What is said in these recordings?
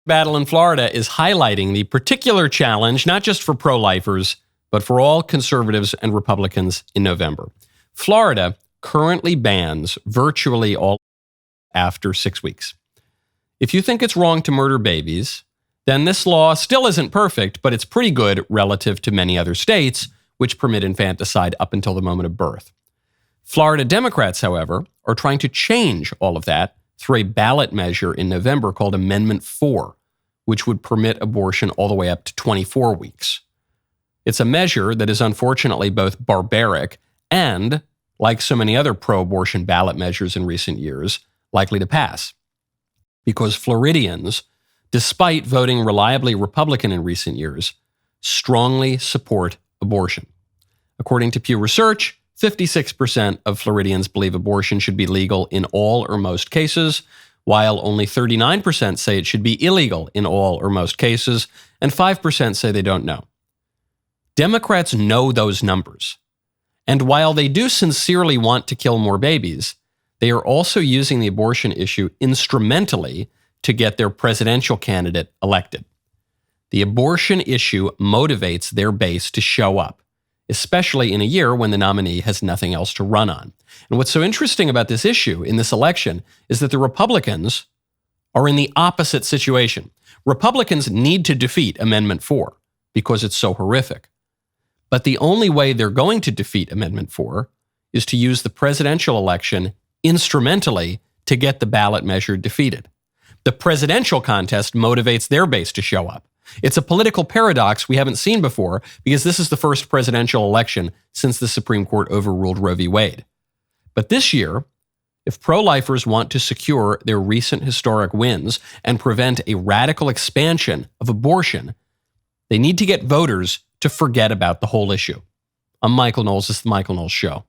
Battle in Florida is highlighting the particular challenge, not just for pro-lifers, but for all conservatives and Republicans in November. Florida currently bans virtually all after 6 weeks. If you think it's wrong to murder babies, then this law still isn't perfect, but it's pretty good relative to many other states which permit infanticide up until the moment of birth. Florida Democrats, however, are trying to change all of that through a ballot measure in November called Amendment 4, which would permit abortion all the way up to 24 weeks. It's a measure that is unfortunately both barbaric and, like so many other pro-abortion ballot measures in recent years, likely to pass. Because Floridians, despite voting reliably Republican in recent years, strongly support abortion. According to Pew Research, 56% of Floridians believe abortion should be legal in all or most cases, while only 39% say it should be illegal in all or most cases, and 5% say they don't know. Democrats know those numbers. And while they do sincerely want to kill more babies, they are also using the abortion issue instrumentally to get their presidential candidate elected. The abortion issue motivates their base to show up, especially in a year when the nominee has nothing else to run on. And what's so interesting about this issue in this election is that the Republicans are in the opposite situation. Republicans need to defeat Amendment 4 because it's so horrific. But the only way they're going to defeat Amendment 4 is to use the presidential election instrumentally to get the ballot measure defeated. The presidential contest motivates their base to show up. It's a political paradox we haven't seen before because this is the first presidential election since the Supreme Court overruled Roe v. Wade. But this year, if pro-lifers want to secure their recent historic wins and prevent a radical expansion of abortion, they need to get voters to forget about the whole issue. I'm Michael Knowles. This is The Michael Knowles Show.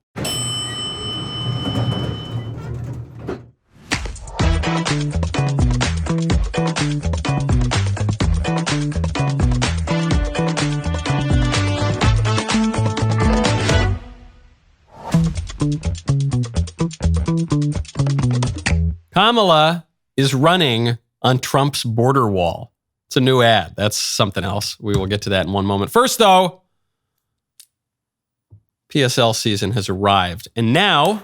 Kamala is running on Trump's border wall. It's a new ad. That's something else. We will get to that in one moment. First, though, PSL season has arrived. And now,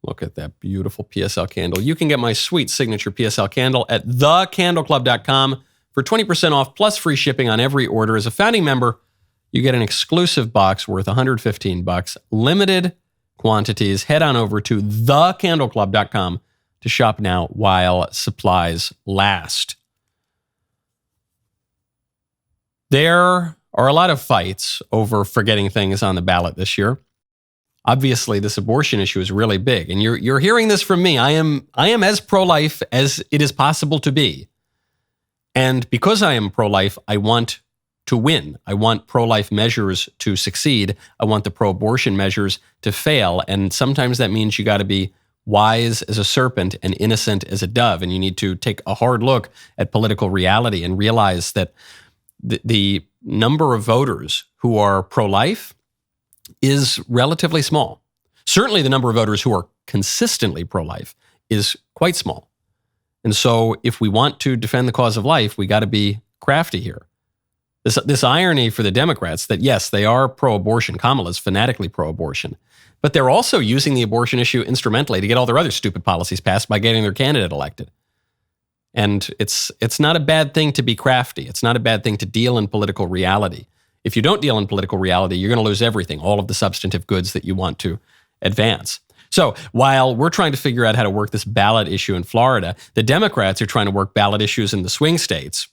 look at that beautiful PSL candle. You can get my sweet signature PSL candle at thecandleclub.com for 20% off plus free shipping on every order. As a founding member, you get an exclusive box worth $115, limited quantities. Head on over to thecandleclub.com to shop now while supplies last. There are a lot of fights over forgetting things on the ballot this year. Obviously, this abortion issue is really big, and you're hearing this from me. I am as pro-life as it is possible to be. And because I am pro-life, I want to win. I want pro-life measures to succeed. I want the pro-abortion measures to fail. And sometimes that means you got to be wise as a serpent and innocent as a dove. And you need to take a hard look at political reality and realize that the number of voters who are pro-life is relatively small. Certainly the number of voters who are consistently pro-life is quite small. And so if we want to defend the cause of life, we got to be crafty here. This irony for the Democrats that, yes, they are pro-abortion. Kamala's fanatically pro-abortion. But they're also using the abortion issue instrumentally to get all their other stupid policies passed by getting their candidate elected. And it's not a bad thing to be crafty. It's not a bad thing to deal in political reality. If you don't deal in political reality, you're going to lose everything, all of the substantive goods that you want to advance. So while we're trying to figure out how to work this ballot issue in Florida, the Democrats are trying to work ballot issues in the swing states.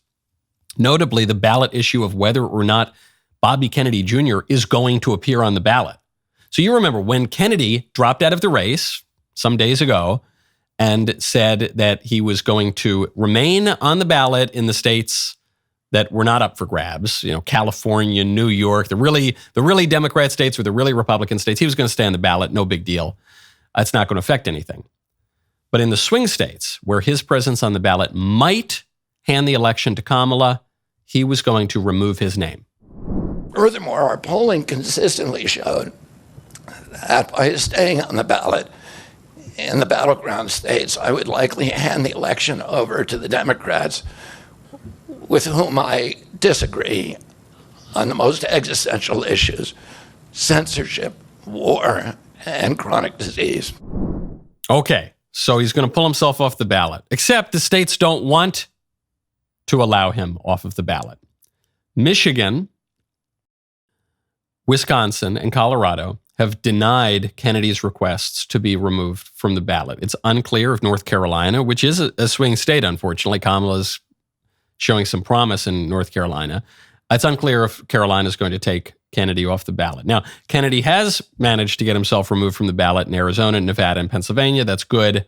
Notably, the ballot issue of whether or not Bobby Kennedy Jr. is going to appear on the ballot. So you remember when Kennedy dropped out of the race some days ago and said that he was going to remain on the ballot in the states that were not up for grabs, California, New York, the really Democrat states or the really Republican states. He was going to stay on the ballot, no big deal. It's not going to affect anything. But in the swing states, where his presence on the ballot might hand the election to Kamala, he was going to remove his name. Furthermore, our polling consistently showed that by staying on the ballot, in the battleground states, I would likely hand the election over to the Democrats with whom I disagree on the most existential issues: censorship, war, and chronic disease. Okay, so he's going to pull himself off the ballot, except the states don't want to allow him off of the ballot. Michigan, Wisconsin, and Colorado have denied Kennedy's requests to be removed from the ballot. It's unclear if North Carolina, which is a swing state, unfortunately, Kamala's showing some promise in North Carolina. It's unclear if Carolina is going to take Kennedy off the ballot. Now, Kennedy has managed to get himself removed from the ballot in Arizona, Nevada, and Pennsylvania. That's good,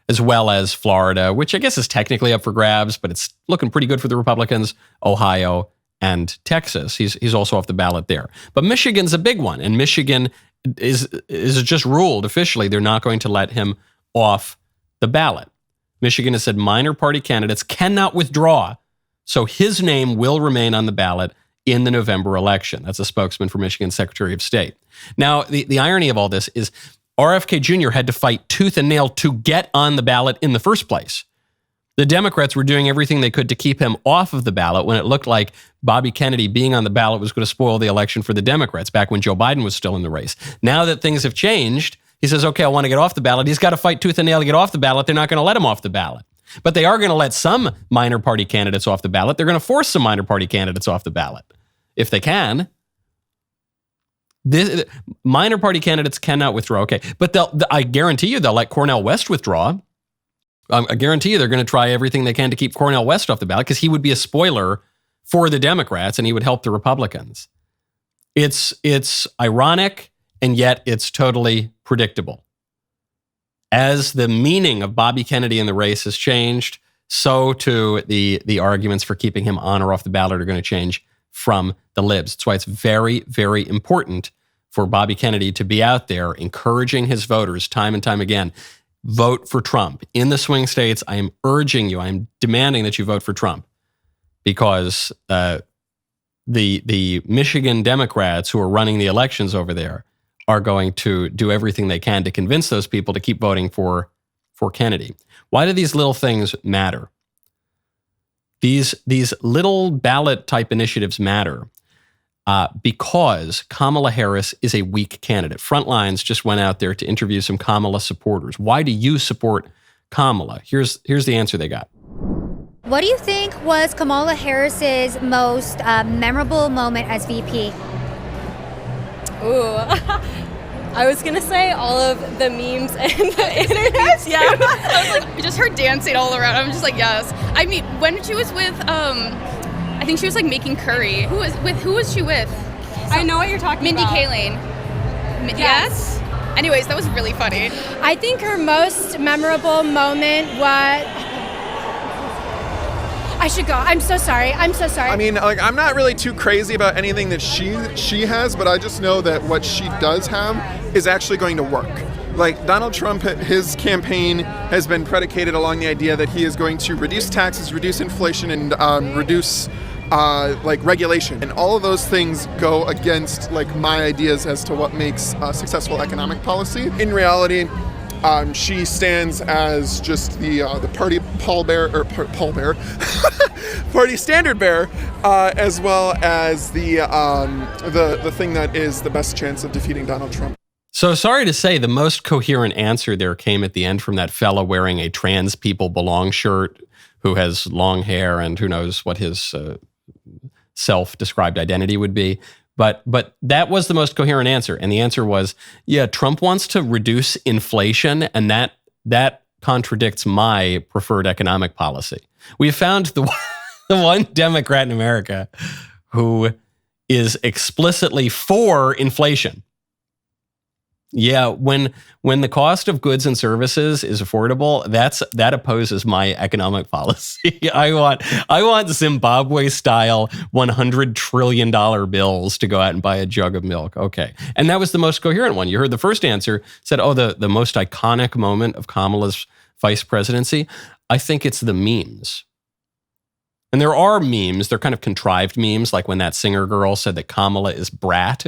as well as Florida, which I guess is technically up for grabs, but it's looking pretty good for the Republicans, Ohio, and Texas. He's also off the ballot there. But Michigan's a big one, and Michigan is just ruled officially they're not going to let him off the ballot. Michigan has said minor party candidates cannot withdraw, so his name will remain on the ballot in the November election. That's a spokesman for Michigan's Secretary of State. Now, the irony of all this is RFK Jr. had to fight tooth and nail to get on the ballot in the first place. The Democrats were doing everything they could to keep him off of the ballot when it looked like Bobby Kennedy being on the ballot was going to spoil the election for the Democrats back when Joe Biden was still in the race. Now that things have changed, he says, okay, I want to get off the ballot. He's got to fight tooth and nail to get off the ballot. They're not going to let him off the ballot. But they are going to let some minor party candidates off the ballot. They're going to force some minor party candidates off the ballot if they can. Minor party candidates cannot withdraw. Okay, but I guarantee you they'll let Cornel West withdraw. I guarantee you they're going to try everything they can to keep Cornel West off the ballot because he would be a spoiler for the Democrats and he would help the Republicans. It's ironic and yet it's totally predictable. As the meaning of Bobby Kennedy in the race has changed, so too the arguments for keeping him on or off the ballot are going to change from the Libs. That's why it's very, very important for Bobby Kennedy to be out there encouraging his voters time and time again. Vote for Trump. In the swing states, I am urging you, I am demanding that you vote for Trump because the Michigan Democrats who are running the elections over there are going to do everything they can to convince those people to keep voting for Kennedy. Why do these little things matter? These little ballot type initiatives matter because Kamala Harris is a weak candidate. Frontlines just went out there to interview some Kamala supporters. Why do you support Kamala? Here's the answer they got. What do you think was Kamala Harris's most memorable moment as VP? Ooh, I was gonna say all of the memes and the internet. Yeah, I was like, just her dancing all around. I'm just like, yes. I mean, when she was with, I think she was like making curry. Who was she with? I know what you're talking about. Mindy Kaling. Yes. Anyways, that was really funny. I think her most memorable moment was. I should go. I'm so sorry. I mean, like, I'm not really too crazy about anything that she has, but I just know that what she does have is actually going to work. Like, Donald Trump, his campaign has been predicated along the idea that he is going to reduce taxes, reduce inflation, and reduce regulation. And all of those things go against like my ideas as to what makes successful economic policy. In reality, she stands as just the party party standard bearer, as well as the thing that is the best chance of defeating Donald Trump. So sorry to say, the most coherent answer there came at the end from that fella wearing a trans people belong shirt who has long hair and who knows what his self-described identity would be. But that was the most coherent answer. And the answer was, yeah, Trump wants to reduce inflation, and that contradicts my preferred economic policy. We found the one Democrat in America who is explicitly for inflation. Yeah, when the cost of goods and services is affordable, that opposes my economic policy. I want Zimbabwe-style $100 trillion bills to go out and buy a jug of milk. Okay, and that was the most coherent one. You heard the first answer said, "Oh, the most iconic moment of Kamala's vice presidency." I think it's the memes. And there are memes, they're kind of contrived memes, like when that singer girl said that Kamala is brat.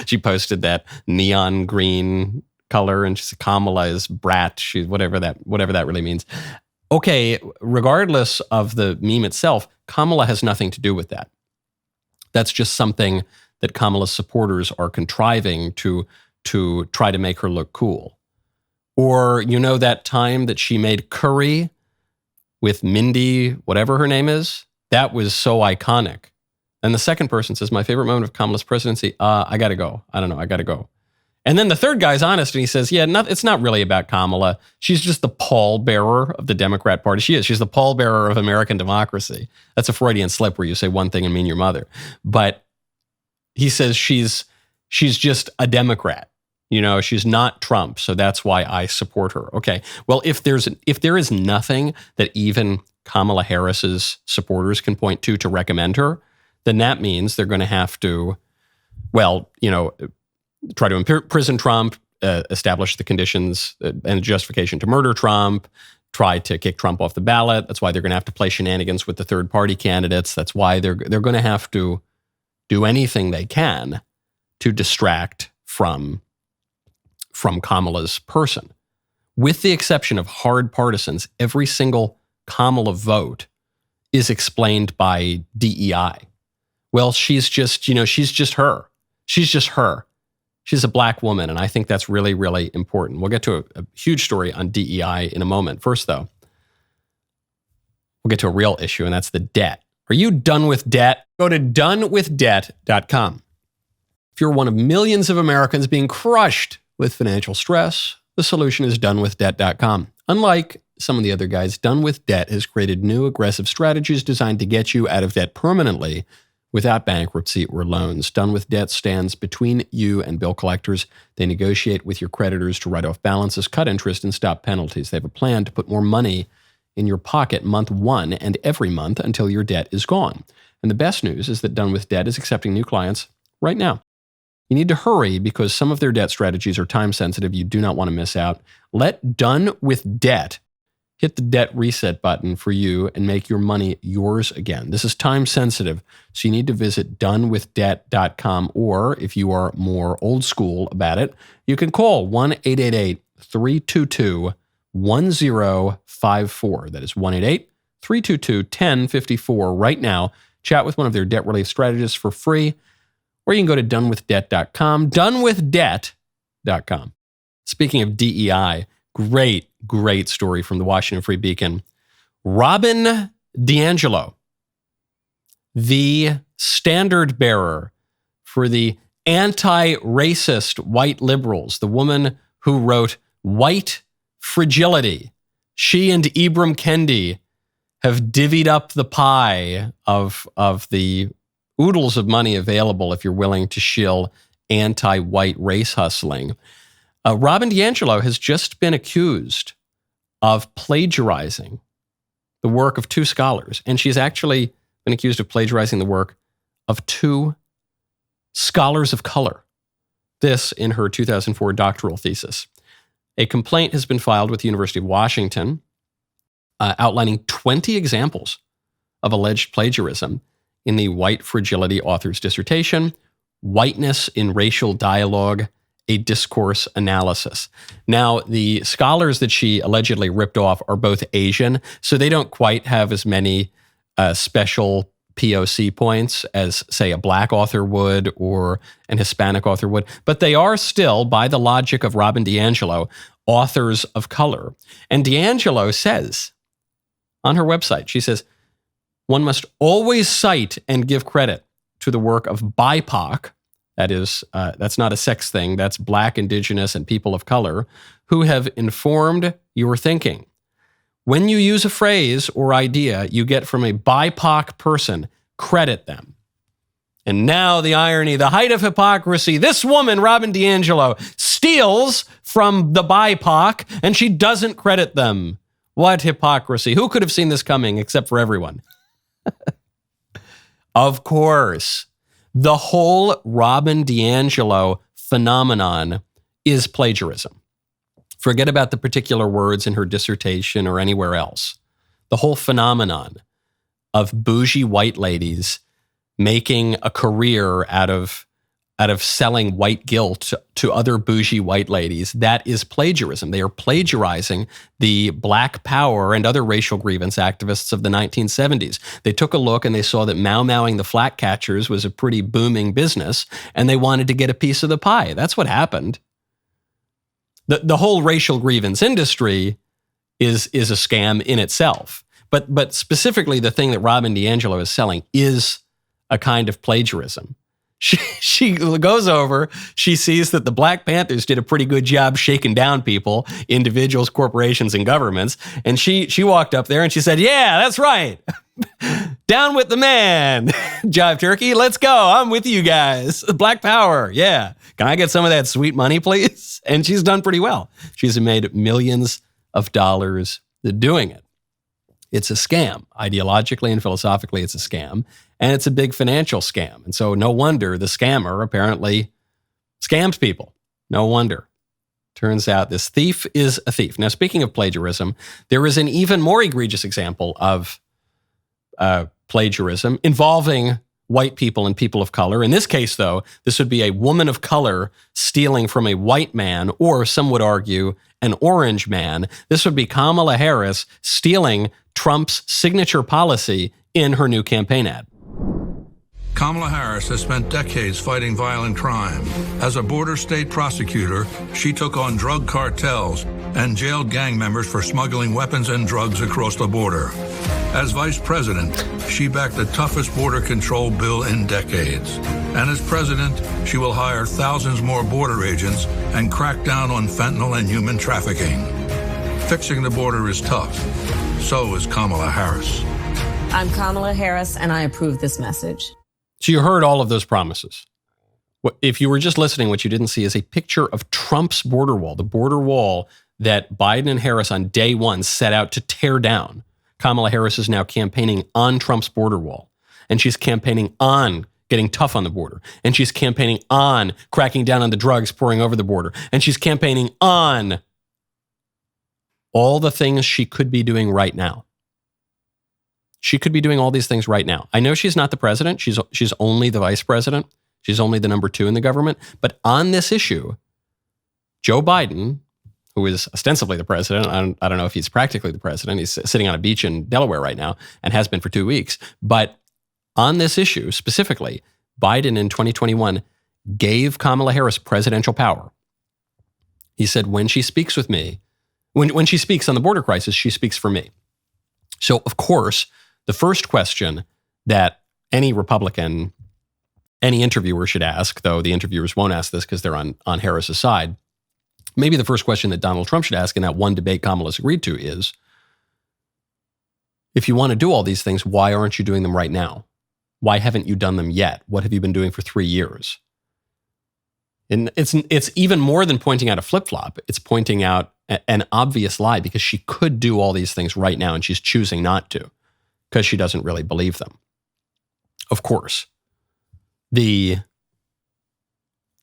She posted that neon green color, and she's Kamala is brat. She's whatever that really means. Okay, regardless of the meme itself, Kamala has nothing to do with that. That's just something that Kamala's supporters are contriving to try to make her look cool. Or, that time that she made curry with Mindy, whatever her name is? That was so iconic. And the second person says, my favorite moment of Kamala's presidency, I got to go. I don't know, I got to go. And then the third guy's honest and he says, it's not really about Kamala. She's just the pallbearer of the Democrat Party. She is. She's the pallbearer of American democracy. That's a Freudian slip where you say one thing and mean your mother. But he says she's just a Democrat. She's not Trump, so that's why I support her. Okay. Well, if there is nothing that even Kamala Harris's supporters can point to recommend her, then that means they're going to have to, try to imprison Trump, establish the conditions and justification to murder Trump, try to kick Trump off the ballot. That's why they're going to have to play shenanigans with the third-party candidates. That's why they're going to have to do anything they can to distract from Kamala's person. With the exception of hard partisans, every single Kamala vote is explained by DEI. Well, she's just her. She's just her. She's a black woman, and I think that's really, really important. We'll get to a huge story on DEI in a moment. First, though, we'll get to a real issue, and that's the debt. Are you done with debt? Go to donewithdebt.com. If you're one of millions of Americans being crushed with financial stress, the solution is donewithdebt.com. Unlike some of the other guys, Done With Debt has created new aggressive strategies designed to get you out of debt permanently without bankruptcy or loans. Done With Debt stands between you and bill collectors. They negotiate with your creditors to write off balances, cut interest, and stop penalties. They have a plan to put more money in your pocket month one and every month until your debt is gone. And the best news is that Done With Debt is accepting new clients right now. You need to hurry because some of their debt strategies are time sensitive. You do not want to miss out. Let Done With Debt hit the debt reset button for you and make your money yours again. This is time sensitive, so you need to visit donewithdebt.com, or if you are more old school about it, you can call 1-888-322-1054. That is 1-888-322-1054 right now. Chat with one of their debt relief strategists for free, or you can go to donewithdebt.com, donewithdebt.com. Speaking of DEI, great story from the Washington Free Beacon. Robin DiAngelo, the standard bearer for the anti-racist white liberals, the woman who wrote White Fragility. She and Ibram Kendi have divvied up the pie of the oodles of money available if you're willing to shill anti-white race hustling. Robin DiAngelo has just been accused of plagiarizing the work of two scholars, and she's actually been accused of plagiarizing the work of two scholars of color. This in her 2004 doctoral thesis. A complaint has been filed with the University of Washington outlining 20 examples of alleged plagiarism in the White Fragility author's dissertation, Whiteness in Racial Dialogue, a Discourse Analysis. Now, the scholars that she allegedly ripped off are both Asian, so they don't quite have as many special POC points as, say, a black author would or an Hispanic author would, but they are still, by the logic of Robin DiAngelo, authors of color. And DiAngelo says on her website, she says, one must always cite and give credit to the work of BIPOC, that is, that's not a sex thing, that's Black, Indigenous, and people of color, who have informed your thinking. When you use a phrase or idea you get from a BIPOC person, credit them. And now the irony, the height of hypocrisy. This woman, Robin DiAngelo, steals from the BIPOC and she doesn't credit them. What hypocrisy. Who could have seen this coming except for everyone? Of course, the whole Robin DiAngelo phenomenon is plagiarism. Forget about the particular words in her dissertation or anywhere else. The whole phenomenon of bougie white ladies making a career out of out of selling white guilt to other bougie white ladies, that is plagiarism. They are plagiarizing the Black Power and other racial grievance activists of the 1970s. They took a look and they saw that Mowing the flat catchers was a pretty booming business, and they wanted to get a piece of the pie. That's what happened. The whole racial grievance industry is a scam in itself. But specifically, the thing that Robin DiAngelo is selling is a kind of plagiarism. She goes over, she sees that the Black Panthers did a pretty good job shaking down people, individuals, corporations, and governments. And she walked up there and she said, yeah, that's right. Down with the man. Jive turkey, let's go. I'm with you guys. Black Power, yeah. Can I get some of that sweet money, please? And she's done pretty well. She's made millions of dollars doing it. It's a scam. Ideologically and philosophically, it's a scam. And it's a big financial scam. And so no wonder the scammer apparently scams people. No wonder. Turns out this thief is a thief. Now, speaking of plagiarism, there is an even more egregious example of plagiarism involving white people and people of color. In this case, though, this would be a woman of color stealing from a white man, or some would argue an orange man. This would be Kamala Harris stealing Trump's signature policy in her new campaign ad. Kamala Harris has spent decades fighting violent crime. As a border state prosecutor, she took on drug cartels and jailed gang members for smuggling weapons and drugs across the border. As vice president, she backed the toughest border control bill in decades. And as president, she will hire thousands more border agents and crack down on fentanyl and human trafficking. Fixing the border is tough. So is Kamala Harris. I'm Kamala Harris, and I approve this message. So you heard all of those promises. If you were just listening, what you didn't see is a picture of Trump's border wall, the border wall that Biden and Harris on day one set out to tear down. Kamala Harris is now campaigning on Trump's border wall, and she's campaigning on getting tough on the border, and she's campaigning on cracking down on the drugs pouring over the border, and she's campaigning on all the things she could be doing right now. She could be doing all these things right now. I know she's not the president. She's only the vice president. She's only the number two in the government. But on this issue, Joe Biden, who is ostensibly the president, I don't know if he's practically the president. He's sitting on a beach in Delaware right now and has been for 2 weeks. But on this issue specifically, Biden in 2021 gave Kamala Harris presidential power. He said, when she speaks with me, when she speaks on the border crisis, she speaks for me. So, of course, the first question that any Republican, any interviewer should ask, though the interviewers won't ask this because they're on Harris's side, maybe the first question that Donald Trump should ask in that one debate Kamala's agreed to is, if you want to do all these things, why aren't you doing them right now? Why haven't you done them yet? What have you been doing for 3 years? And it's even more than pointing out a flip-flop. It's pointing out an obvious lie, because she could do all these things right now and she's choosing not to because she doesn't really believe them. Of course, the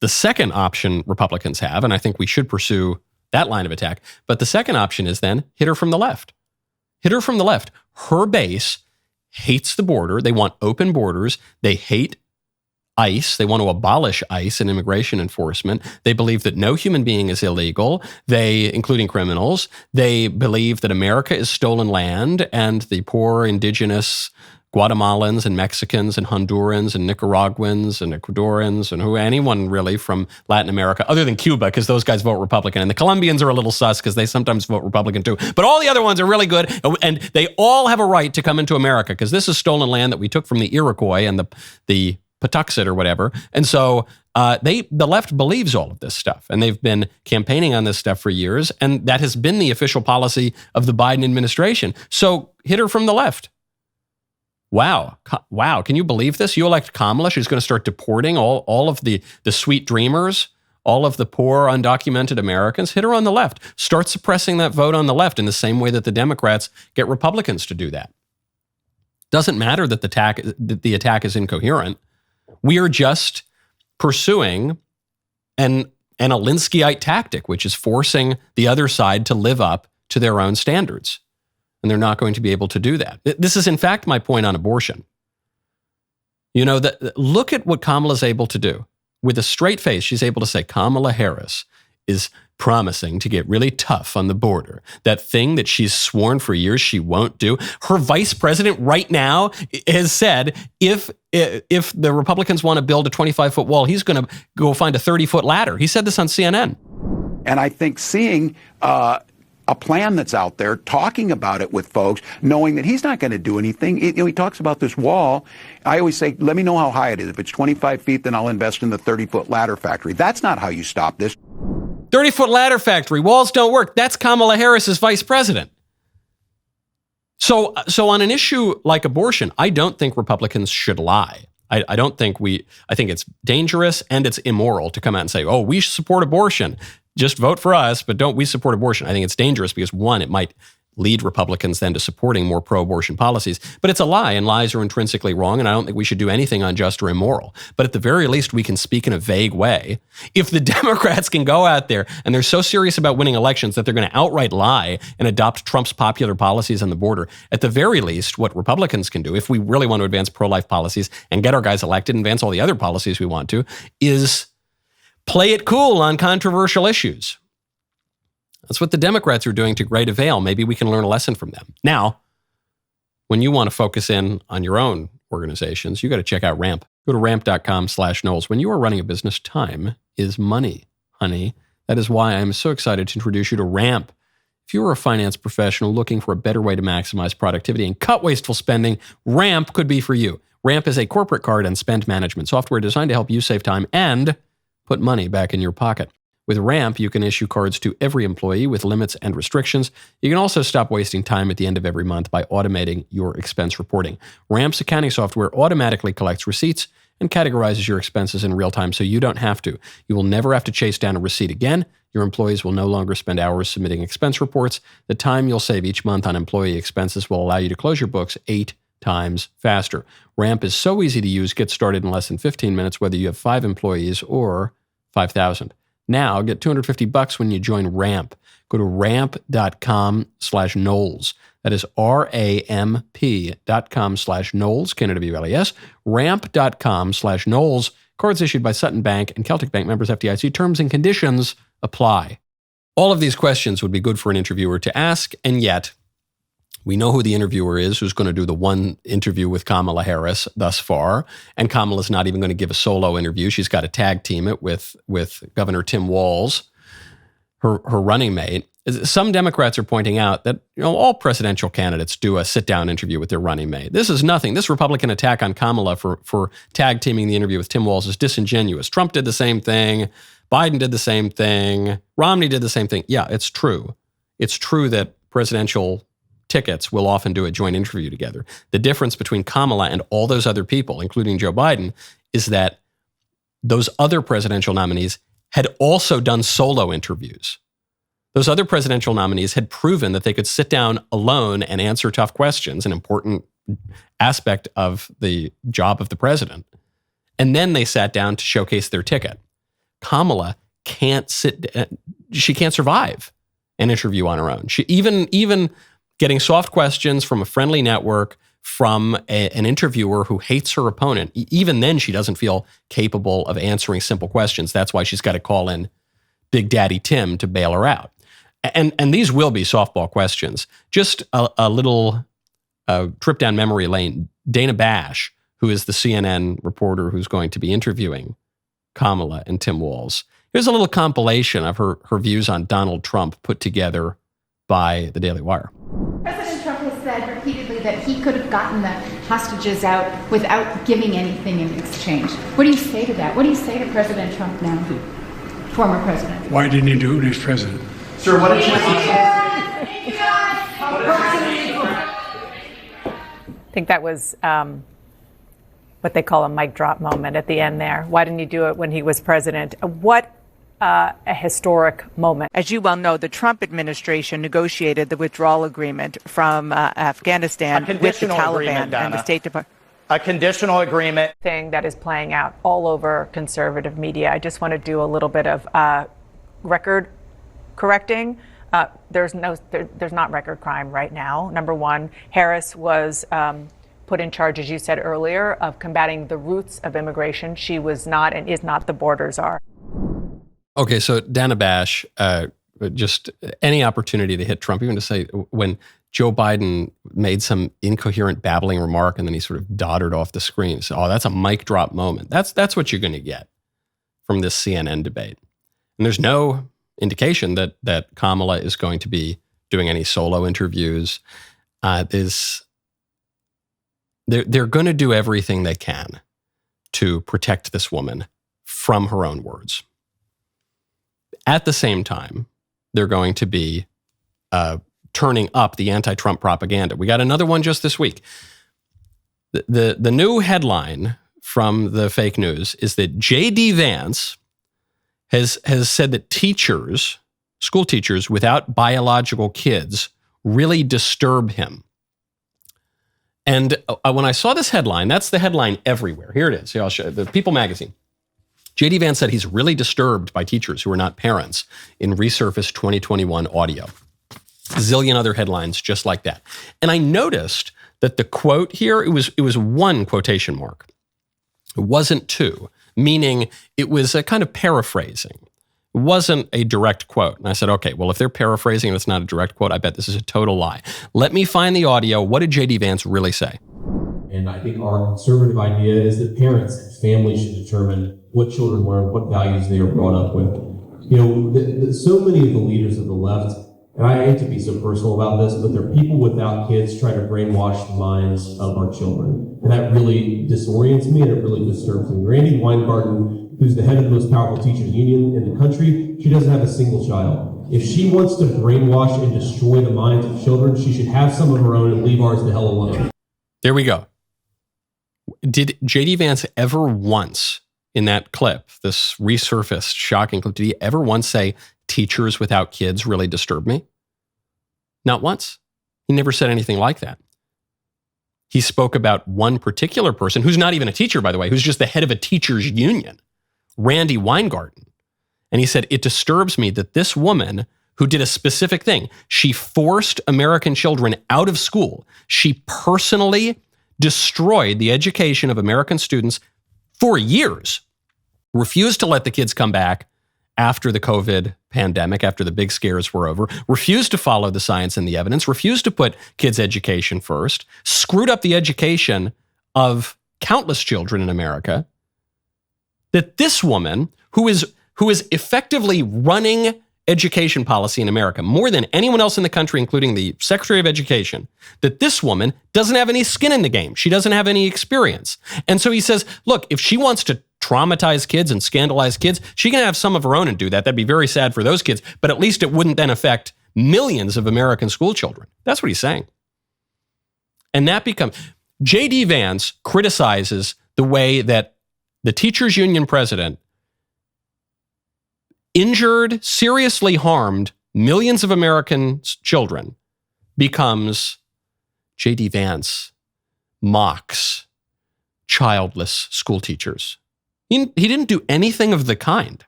second option Republicans have, and I think we should pursue that line of attack, but the second option is then hit her from the left. Hit her from the left. Her base hates the border. They want open borders. They hate ICE. They want to abolish ICE and immigration enforcement. They believe that no human being is illegal, including criminals. They believe that America is stolen land, and the poor indigenous Guatemalans and Mexicans and Hondurans and Nicaraguans and Ecuadorians and anyone really from Latin America, other than Cuba, because those guys vote Republican. And the Colombians are a little sus because they sometimes vote Republican too. But all the other ones are really good, and they all have a right to come into America because this is stolen land that we took from the Iroquois and the Patuxet or whatever. And so the left believes all of this stuff, and they've been campaigning on this stuff for years, and that has been the official policy of the Biden administration. So hit her from the left. Wow. Can you believe this? You elect Kamala, she's going to start deporting all of the sweet dreamers, all of the poor undocumented Americans. Hit her on the left. Start suppressing that vote on the left in the same way that the Democrats get Republicans to do that. Doesn't matter that the attack is incoherent. We are just pursuing an Alinskyite tactic, which is forcing the other side to live up to their own standards. And they're not going to be able to do that. This is, in fact, my point on abortion. You know, look at what Kamala's able to do. with a straight face, she's able to say Kamala Harris is promising to get really tough on the border. That thing that she's sworn for years she won't do. Her vice president right now has said if the Republicans want to build a 25-foot wall, he's going to go find a 30-foot ladder. He said this on CNN. And I think seeing a plan that's out there, talking about it with folks, knowing that he's not going to do anything. He talks about this wall. I always say, let me know how high it is. If it's 25 feet, then I'll invest in the 30-foot ladder factory. That's not how you stop this. 30-foot ladder factory. Walls don't work. That's Kamala Harris's vice president. So on an issue like abortion, I don't think Republicans should lie. I think it's dangerous and it's immoral to come out and say, oh, we support abortion. Just vote for us, but don't we support abortion? I think it's dangerous because, one, it might lead Republicans then to supporting more pro-abortion policies. But it's a lie, and lies are intrinsically wrong, and I don't think we should do anything unjust or immoral. But at the very least, we can speak in a vague way. If the Democrats can go out there and they're so serious about winning elections that they're going to outright lie and adopt Trump's popular policies on the border, at the very least, what Republicans can do, if we really want to advance pro-life policies and get our guys elected and advance all the other policies we want to, is play it cool on controversial issues. That's what the Democrats are doing to great avail. Maybe we can learn a lesson from them. Now, when you want to focus in on your own organizations, you got to check out Ramp. Go to ramp.com/Knowles. When you are running a business, time is money, honey. That is why I'm so excited to introduce you to Ramp. If you are a finance professional looking for a better way to maximize productivity and cut wasteful spending, Ramp could be for you. Ramp is a corporate card and spend management software designed to help you save time and put money back in your pocket. With Ramp, you can issue cards to every employee with limits and restrictions. You can also stop wasting time at the end of every month by automating your expense reporting. Ramp's accounting software automatically collects receipts and categorizes your expenses in real time so you don't have to. You will never have to chase down a receipt again. Your employees will no longer spend hours submitting expense reports. The time you'll save each month on employee expenses will allow you to close your books 8 times faster. Ramp is so easy to use. Get started in less than 15 minutes, whether you have 5 employees or 5,000. Now get $250 when you join Ramp. Go to ramp.com/Knowles. That is RAMP.com/Knowles, Canada BLES. Ramp.com/Knowles. Cards issued by Sutton Bank and Celtic Bank, members FDIC. Terms and conditions apply. All of these questions would be good for an interviewer to ask, and yet we know who the interviewer is, who's going to do the one interview with Kamala Harris thus far. And Kamala's not even going to give a solo interview. She's got to tag team it with Governor Tim Walz, her running mate. Some Democrats are pointing out that all presidential candidates do a sit-down interview with their running mate. This is nothing. This Republican attack on Kamala for tag teaming the interview with Tim Walz is disingenuous. Trump did the same thing. Biden did the same thing. Romney did the same thing. Yeah, it's true. It's true that presidential tickets will often do a joint interview together. The difference between Kamala and all those other people, including Joe Biden, is that those other presidential nominees had also done solo interviews. Those other presidential nominees had proven that they could sit down alone and answer tough questions, an important aspect of the job of the president. And then they sat down to showcase their ticket. Kamala can't she can't survive an interview on her own. She even getting soft questions from a friendly network, from an interviewer who hates her opponent, even then she doesn't feel capable of answering simple questions. That's why she's got to call in Big Daddy Tim to bail her out. And these will be softball questions. Just a little trip down memory lane. Dana Bash, who is the CNN reporter who's going to be interviewing Kamala and Tim Walz. Here's a little compilation of her views on Donald Trump put together by the DailyWire. President Trump has said repeatedly that he could have gotten the hostages out without giving anything in exchange. What do you say to that? What do you say to President Trump now, former president? Why didn't he do it when he was president? Sir, what did you I think that was what they call a mic drop moment at the end there. Why didn't he do it when he was president? What a historic moment. As you well know, the Trump administration negotiated the withdrawal agreement from Afghanistan with the Taliban and the State Department. A conditional agreement. Thing that is playing out all over conservative media. I just want to do a little bit of record correcting. There's not record crime right now. Number one, Harris was put in charge, as you said earlier, of combating the roots of immigration. She was not and is not the border czar. Okay, so Danna Bash, just any opportunity to hit Trump, even to say when Joe Biden made some incoherent babbling remark and then he sort of doddered off the screen. So, that's a mic drop moment. That's what you're going to get from this CNN debate. And there's no indication that Kamala is going to be doing any solo interviews. They're going to do everything they can to protect this woman from her own words. At the same time, they're going to be turning up the anti-Trump propaganda. We got another one just this week. The new headline from the fake news is that J.D. Vance has said that school teachers without biological kids really disturb him. And when I saw this headline, that's the headline everywhere. Here it is. Here, I'll show you. The People magazine. J.D. Vance said he's really disturbed by teachers who are not parents in resurfaced 2021 audio. A zillion other headlines just like that. And I noticed that the quote here, it was one quotation mark. It wasn't two, meaning it was a kind of paraphrasing. It wasn't a direct quote. And I said, okay, well, if they're paraphrasing and it's not a direct quote, I bet this is a total lie. Let me find the audio. What did J.D. Vance really say? And I think our conservative idea is that parents and families should determine what children learn, what values they are brought up with. So many of the leaders of the left, and I hate to be so personal about this, but they're people without kids trying to brainwash the minds of our children. And that really disorients me and it really disturbs me. Randy Weingarten, who's the head of the most powerful teachers union in the country, she doesn't have a single child. If she wants to brainwash and destroy the minds of children, she should have some of her own and leave ours the hell alone. There we go. Did J.D. Vance ever once in that clip, this resurfaced, shocking clip, did he ever once say, teachers without kids really disturb me? Not once. He never said anything like that. He spoke about one particular person, who's not even a teacher, by the way, who's just the head of a teachers union, Randy Weingarten. And he said, it disturbs me that this woman who did a specific thing, she forced American children out of school. She personally destroyed the education of American students for years, refused to let the kids come back after the COVID pandemic, after the big scares were over, refused to follow the science and the evidence, refused to put kids' education first, screwed up the education of countless children in America, that this woman, who is effectively running education policy in America more than anyone else in the country, including the Secretary of Education, that this woman doesn't have any skin in the game. She doesn't have any experience. And so he says, look, if she wants to traumatize kids and scandalize kids, she can have some of her own and do that. That'd be very sad for those kids, but at least it wouldn't then affect millions of American school children. That's what he's saying. And that becomes, J.D. Vance criticizes the way that the teachers union president injured, seriously harmed millions of American children becomes J.D. Vance mocks childless school teachers. He didn't do anything of the kind.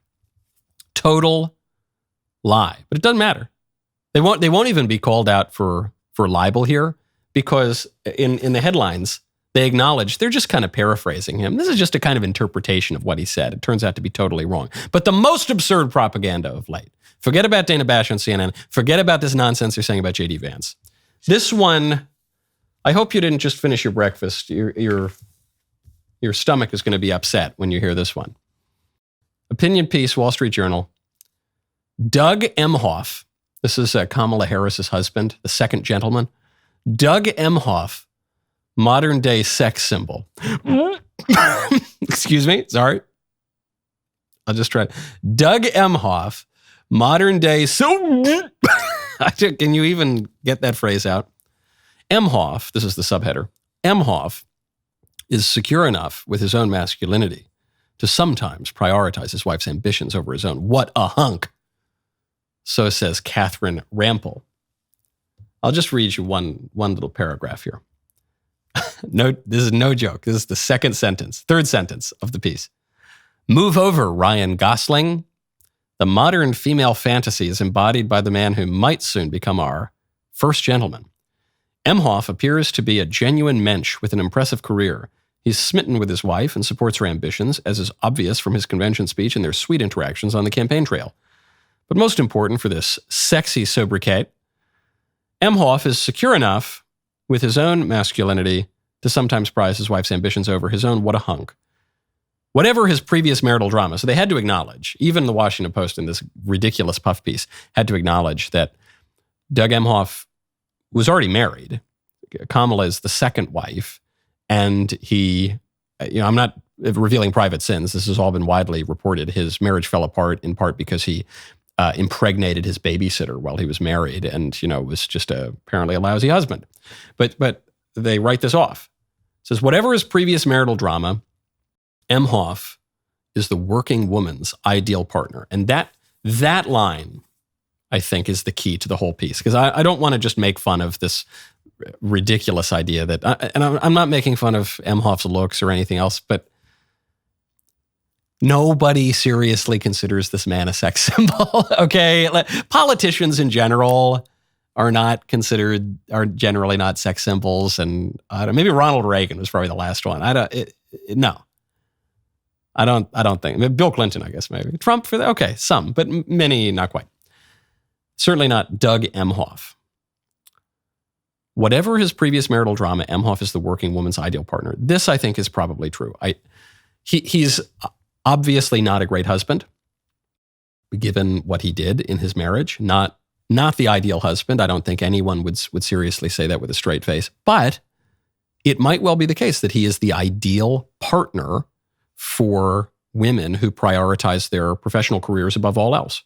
Total lie. But it doesn't matter. They won't even be called out for libel here because in the headlines, they acknowledge they're just kind of paraphrasing him. This is just a kind of interpretation of what he said. It turns out to be totally wrong. But the most absurd propaganda of late. Forget about Dana Bash on CNN. Forget about this nonsense they're saying about J.D. Vance. This one, I hope you didn't just finish your breakfast. Your stomach is going to be upset when you hear this one. Opinion piece, Wall Street Journal. Doug Emhoff, this is Kamala Harris's husband, the second gentleman. Doug Emhoff, modern day sex symbol. Excuse me, sorry. I'll just try. Doug Emhoff, modern day. Can you even get that phrase out? Emhoff, this is the subheader. Emhoff is secure enough with his own masculinity to sometimes prioritize his wife's ambitions over his own. What a hunk. So says Catherine Rampel. I'll just read you one little paragraph here. No, this is no joke. This is the third sentence of the piece. Move over, Ryan Gosling. The modern female fantasy is embodied by the man who might soon become our first gentleman. Emhoff appears to be a genuine mensch with an impressive career. He's smitten with his wife and supports her ambitions, as is obvious from his convention speech and their sweet interactions on the campaign trail. But most important for this sexy sobriquet, Emhoff is secure enough with his own masculinity to sometimes prize his wife's ambitions over his own. What a hunk. Whatever his previous marital drama, so they had to acknowledge, even the Washington Post in this ridiculous puff piece had to acknowledge that Doug Emhoff was already married. Kamala is the second wife, and he, I'm not revealing private sins. This has all been widely reported. His marriage fell apart in part because he impregnated his babysitter while he was married, and was just apparently a lousy husband. But they write this off. It says whatever his previous marital drama, Emhoff is the working woman's ideal partner, and that line, I think, is the key to the whole piece, because I don't want to just make fun of this ridiculous idea that, and I'm not making fun of Emhoff's looks or anything else, but nobody seriously considers this man a sex symbol. Okay, politicians in general are generally not sex symbols, and maybe Ronald Reagan was probably the last one. I don't think. Bill Clinton, I guess, maybe. Trump for that. Okay, some, but many not quite. Certainly not Doug Emhoff. Whatever his previous marital drama, Emhoff is the working woman's ideal partner. This, I think, is probably true. He's obviously not a great husband, given what he did in his marriage. Not the ideal husband. I don't think anyone would seriously say that with a straight face. But it might well be the case that he is the ideal partner for women who prioritize their professional careers above all else.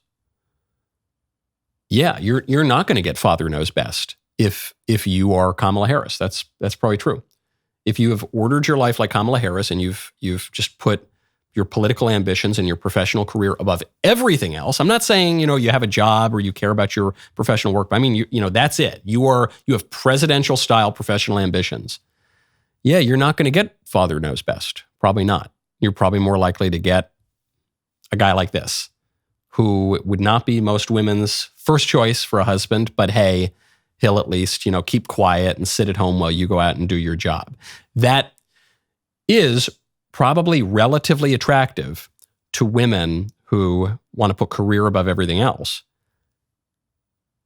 Yeah, you're not going to get Father Knows Best if you are Kamala Harris. That's probably true. If you have ordered your life like Kamala Harris and you've just put your political ambitions and your professional career above everything else. I'm not saying, you have a job or you care about your professional work, but I mean, that's it. You have presidential style professional ambitions. Yeah, you're not going to get Father Knows Best. Probably not. You're probably more likely to get a guy like this, who would not be most women's first choice for a husband, but hey, he'll at least, keep quiet and sit at home while you go out and do your job. That is probably relatively attractive to women who want to put career above everything else,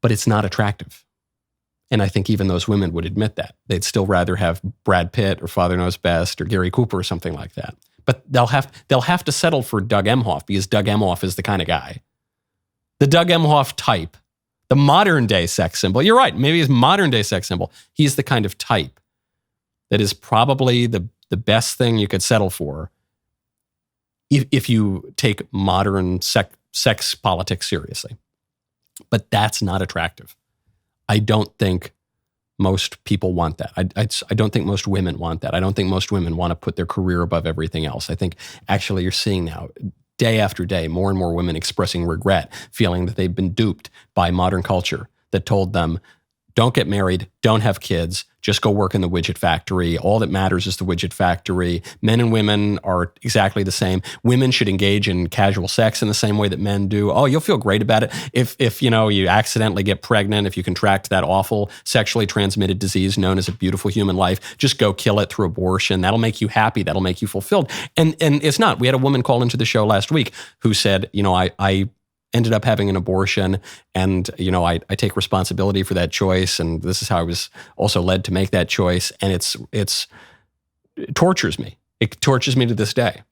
but it's not attractive. And I think even those women would admit that. They'd still rather have Brad Pitt or Father Knows Best or Gary Cooper or something like that. But they'll have to settle for Doug Emhoff, because Doug Emhoff is the kind of guy. The Doug Emhoff type, the modern day sex symbol. You're right, maybe he's modern day sex symbol. He's the kind of type that is probably the best thing you could settle for if you take modern sex politics seriously. But that's not attractive. I don't think most people want that. I don't think most women want that. I don't think most women want to put their career above everything else. I think actually you're seeing now, day after day, more and more women expressing regret, feeling that they've been duped by modern culture that told them, don't get married, don't have kids, just go work in the widget factory. All that matters is the widget factory. Men and women are exactly the same. Women should engage in casual sex in the same way that men do. Oh, you'll feel great about it. If you accidentally get pregnant, if you contract that awful sexually transmitted disease known as a beautiful human life, just go kill it through abortion. That'll make you happy. That'll make you fulfilled. And it's not. We had a woman call into the show last week who said, I ended up having an abortion, and I take responsibility for that choice, and this is how I was also led to make that choice, and it tortures me. It tortures me to this day.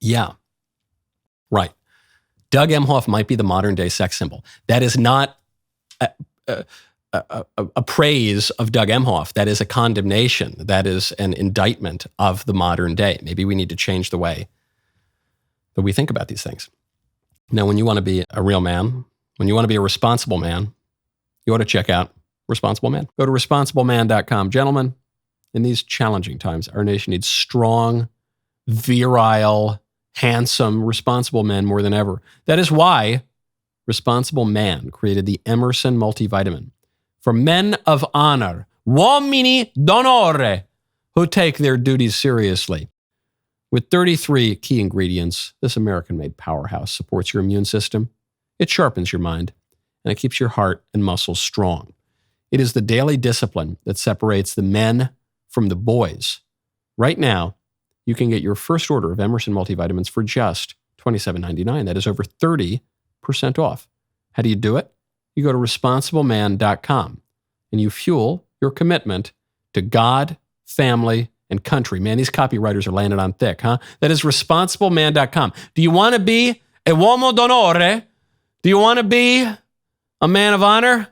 Yeah, right. Doug Emhoff might be the modern day sex symbol. That is not a praise of Doug Emhoff. That is a condemnation. That is an indictment of the modern day. Maybe we need to change the way that we think about these things. Now, when you want to be a real man, when you want to be a responsible man, you ought to check out Responsible Man. Go to responsibleman.com. Gentlemen, in these challenging times, our nation needs strong, virile, handsome, responsible men more than ever. That is why Responsible Man created the Emerson multivitamin for men of honor, uomini d'onore, who take their duties seriously. With 33 key ingredients, this American-made powerhouse supports your immune system, it sharpens your mind, and it keeps your heart and muscles strong. It is the daily discipline that separates the men from the boys. Right now, you can get your first order of Emerson multivitamins for just $27.99. That is over 30% off. How do you do it? You go to responsibleman.com and you fuel your commitment to God, family, and country. Man, these copywriters are laying it on thick, huh? That is responsibleman.com. Do you want to be a uomo d'onore? Do you want to be a man of honor?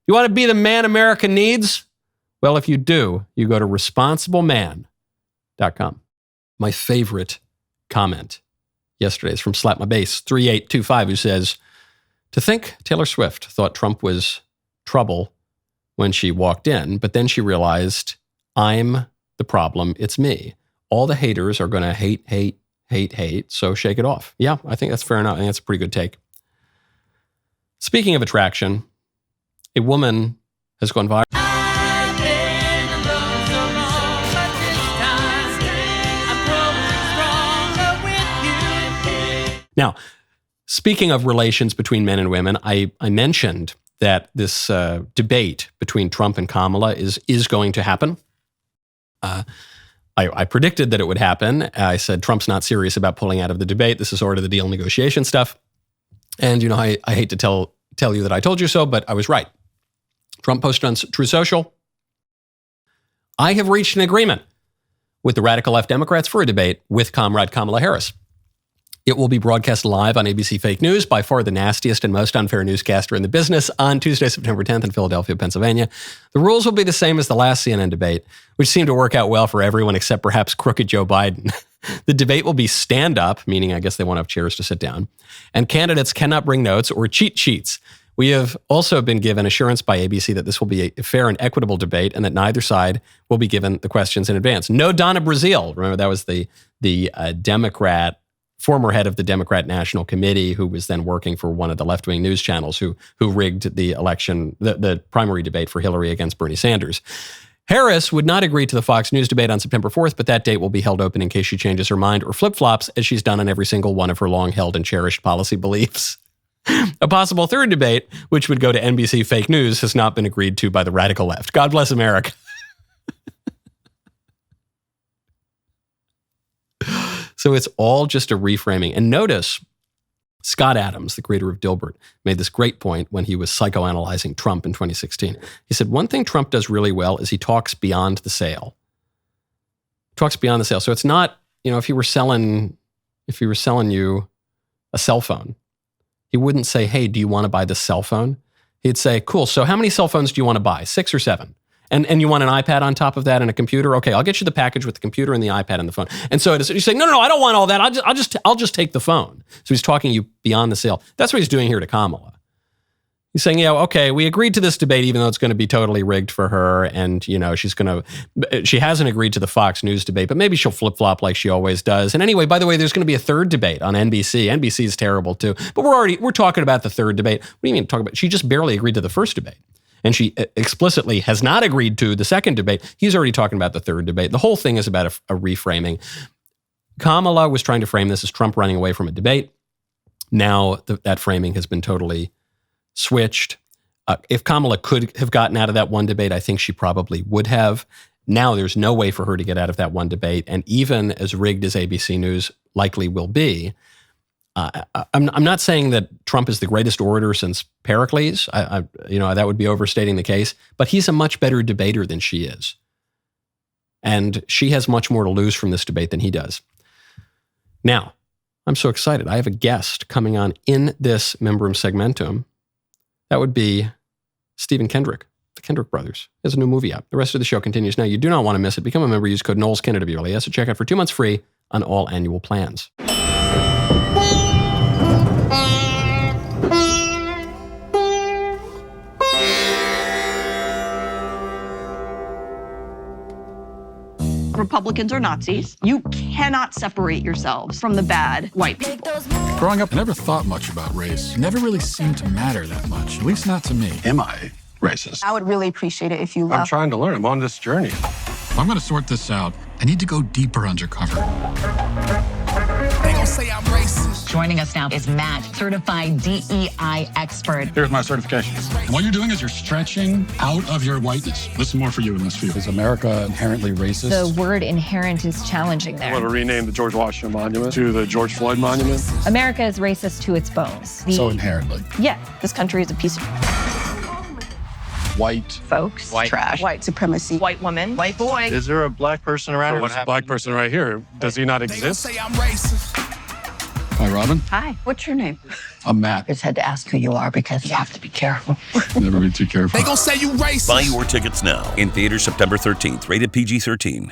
You want to be the man America needs? Well, if you do, you go to responsibleman.com. My favorite comment yesterday is from Slap My Bass 3825, who says, to think Taylor Swift thought Trump was trouble when she walked in, but then she realized, I'm the problem, it's me. All the haters are going to hate, so shake it off. Yeah, I think that's fair enough. I think that's a pretty good take. Speaking of attraction, a woman has gone viral. Now, speaking of relations between men and women, I mentioned that this debate between Trump and Kamala is going to happen. I predicted that it would happen. I said Trump's not serious about pulling out of the debate. This is sort of the deal negotiation stuff. And, you know, I hate to tell you that I told you so, but I was right. Trump posted on Truth Social, I have reached an agreement with the radical left Democrats for a debate with comrade Kamala Harris. It will be broadcast live on ABC Fake News, by far the nastiest and most unfair newscaster in the business, on Tuesday, September 10th in Philadelphia, Pennsylvania. The rules will be the same as the last CNN debate, which seemed to work out well for everyone except perhaps crooked Joe Biden. The debate will be stand-up, meaning I guess they won't have chairs to sit down, and candidates cannot bring notes or cheat sheets. We have also been given assurance by ABC that this will be a fair and equitable debate and that neither side will be given the questions in advance. No Danna Brazil. Remember, that was the Democrat, former head of the Democrat National Committee, who was then working for one of the left-wing news channels who rigged the election, the primary debate for Hillary against Bernie Sanders. Harris would not agree to the Fox News debate on September 4th, but that date will be held open in case she changes her mind or flip-flops, as she's done on every single one of her long-held and cherished policy beliefs. A possible third debate, which would go to NBC Fake News, has not been agreed to by the radical left. God bless America. So it's all just a reframing. And notice, Scott Adams, the creator of Dilbert, made this great point when he was psychoanalyzing Trump in 2016. He said, one thing Trump does really well is he talks beyond the sale. Talks beyond the sale. So it's not, you know, if he were selling you a cell phone, he wouldn't say, hey, do you want to buy this cell phone? He'd say, cool, so how many cell phones do you want to buy? 6 or 7? And you want an iPad on top of that and a computer? Okay, I'll get you the package with the computer and the iPad and the phone. And so you say, no, I don't want all that. I'll just take the phone. So he's talking you beyond the sale. That's what he's doing here to Kamala. He's saying, yeah, okay, we agreed to this debate, even though it's going to be totally rigged for her. And, you know, she hasn't agreed to the Fox News debate, but maybe she'll flip-flop like she always does. And anyway, by the way, there's going to be a third debate on NBC. NBC is terrible too. But we're talking about the third debate. What do you mean talk about? She just barely agreed to the first debate. And she explicitly has not agreed to the second debate. He's already talking about the third debate. The whole thing is about a reframing. Kamala was trying to frame this as Trump running away from a debate. Now that framing has been totally switched. If Kamala could have gotten out of that one debate, I think she probably would have. Now there's no way for her to get out of that one debate. And even as rigged as ABC News likely will be, I'm not saying that Trump is the greatest orator since Pericles. That would be overstating the case. But he's a much better debater than she is. And she has much more to lose from this debate than he does. Now, I'm so excited. I have a guest coming on in this Membrum Segmentum. That would be Stephen Kendrick, the Kendrick brothers. He has a new movie out. The rest of the show continues now. You do not want to miss it. Become a member. Use code Knowles Kennedy to be early. So check out for 2 months free on all annual plans. Republicans are Nazis. You cannot separate yourselves from the bad white people. Growing up, I never thought much about race. It never really seemed to matter that much, at least not to me. Am I racist? I would really appreciate it if you left. I'm trying to learn. I'm on this journey. If I'm going to sort this out, I need to go deeper undercover. They gon' say I'm racist. Joining us now is Matt, certified DEI expert. Here's my certification. And what you're doing is you're stretching out of your whiteness. This is more for you in this field. Is America inherently racist? The word inherent is challenging there. I want to rename the George Washington Monument to the George Floyd Monument. America is racist to its bones. So inherently. Yeah, this country is a piece of White folks, white trash, White supremacy. white woman, white boy. Is there a black person around? What's a black person right here? Does he not They gon' exist? say I'm racist. Hi, Robin. Hi, what's your name? I'm Matt. I just had to ask who you are because you have to be careful. Never be too careful. They gon' say you racist. Buy your tickets now. In theaters September 13th. Rated PG-13.